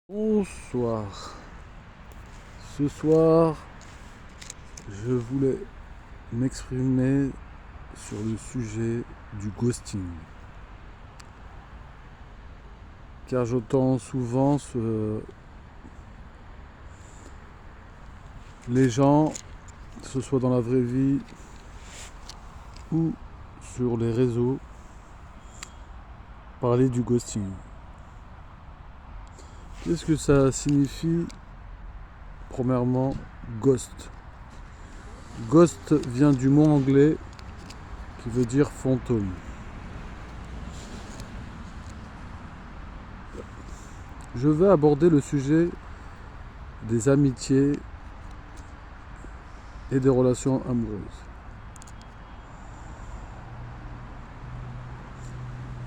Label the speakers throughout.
Speaker 1: Bonsoir. Ce soir, je voulais m'exprimer sur le sujet du ghosting. Car j'entends souvent les gens, que ce soit dans la vraie vie ou sur les réseaux, parler du ghosting. Qu'est-ce que ça signifie? Premièrement, ghost. Ghost vient du mot anglais qui veut dire fantôme. Je vais aborder le sujet des amitiés et des relations amoureuses.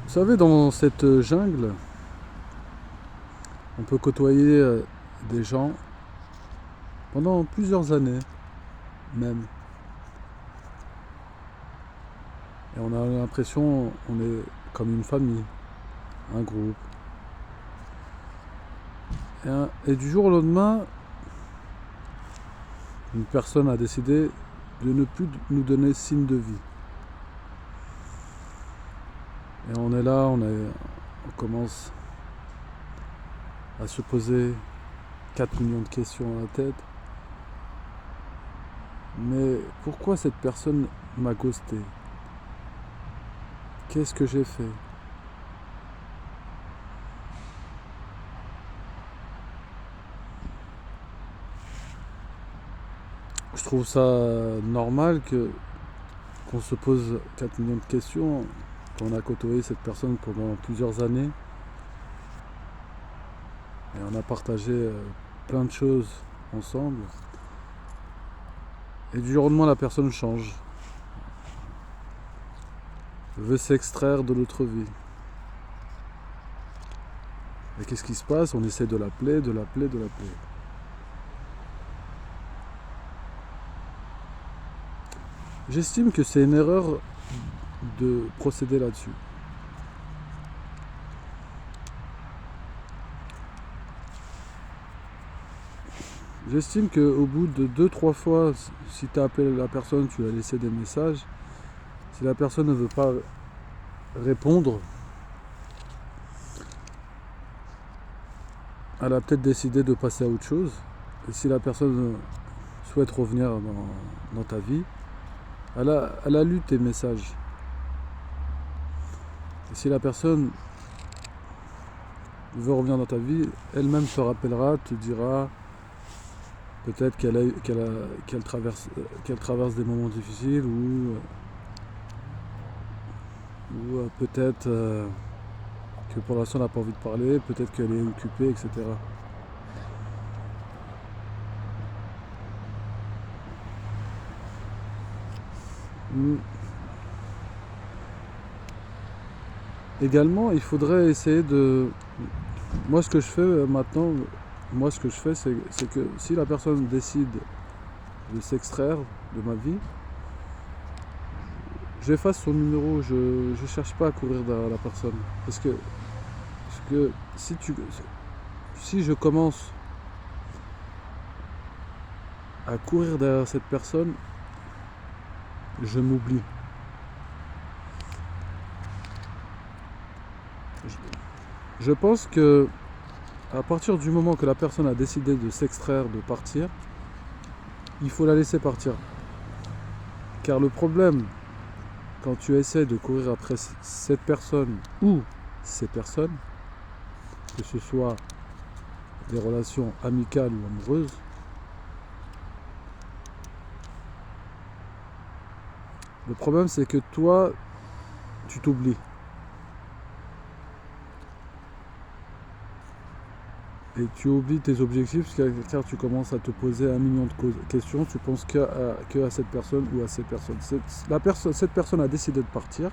Speaker 1: Vous savez, dans cette jungle, on peut côtoyer des gens pendant plusieurs années même. Et on a l'impression qu'on est comme une famille, un groupe. Et du jour au lendemain, une personne a décidé de ne plus nous donner signe de vie. Et on est là, on commence à se poser 4 millions de questions à la tête. Mais pourquoi cette personne m'a ghosté? Qu'est-ce que j'ai fait? Je trouve ça normal qu'on se pose 4 millions de questions quand on a côtoyé cette personne pendant plusieurs années. Et on a partagé plein de choses ensemble. Et du jour au lendemain, la personne change. Veut s'extraire de notre vie. Et qu'est-ce qui se passe? On essaie de l'appeler. J'estime que c'est une erreur de procéder là-dessus. J'estime qu'au bout de 2-3 fois, si tu as appelé la personne, tu as laissé des messages, si la personne ne veut pas répondre, elle a peut-être décidé de passer à autre chose. Et si la personne souhaite revenir dans ta vie, elle a lu tes messages. Et si la personne veut revenir dans ta vie, elle-même te rappellera, te dira peut-être qu'elle traverse des moments difficiles ou peut-être que pour l'instant elle n'a pas envie de parler, peut-être qu'elle est occupée, etc. Également, il faudrait essayer de... Moi, ce que je fais maintenant, c'est que si la personne décide de s'extraire de ma vie, j'efface son numéro, je ne cherche pas à courir derrière la personne. Parce que si je commence à courir derrière cette personne, je m'oublie. Je pense que à partir du moment que la personne a décidé de s'extraire, de partir, il faut la laisser partir. Car le problème, quand tu essaies de courir après cette personne ou ces personnes, que ce soit des relations amicales ou amoureuses, le problème c'est que toi, tu t'oublies. Et tu oublies tes objectifs car tu commences à te poser 1 million de questions, tu penses que à cette personne ou à ces personnes. Cette personne a décidé de partir.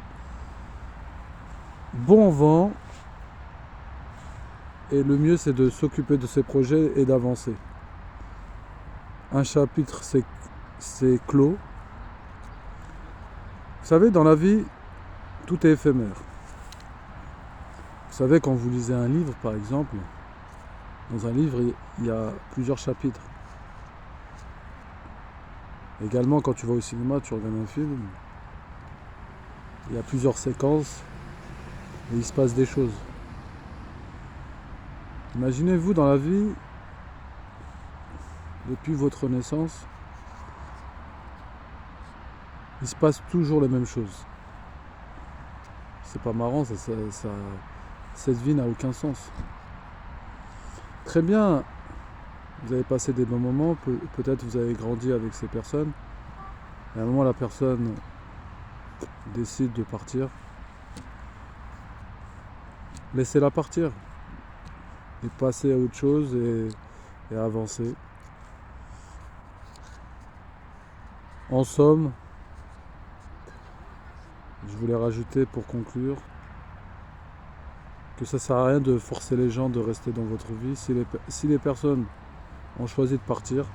Speaker 1: Bon vent. Et le mieux c'est de s'occuper de ses projets et d'avancer. Un chapitre c'est clos. Vous savez, dans la vie, tout est éphémère. Vous savez, quand vous lisez un livre par exemple, Dans un livre, il y a plusieurs chapitres. Également, quand tu vas au cinéma, tu regardes un film, il y a plusieurs séquences et il se passe des choses. Imaginez-vous dans la vie, depuis votre naissance, il se passe toujours les mêmes choses. C'est pas marrant, cette vie n'a aucun sens. Très bien, vous avez passé des bons moments, peut-être vous avez grandi avec ces personnes, et à un moment la personne décide de partir. Laissez-la partir et passer à autre chose et avancer. En somme, je voulais rajouter pour conclure que ça sert à rien de forcer les gens de rester dans votre vie. Si les personnes ont choisi de partir,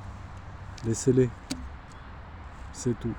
Speaker 1: laissez-les. C'est tout.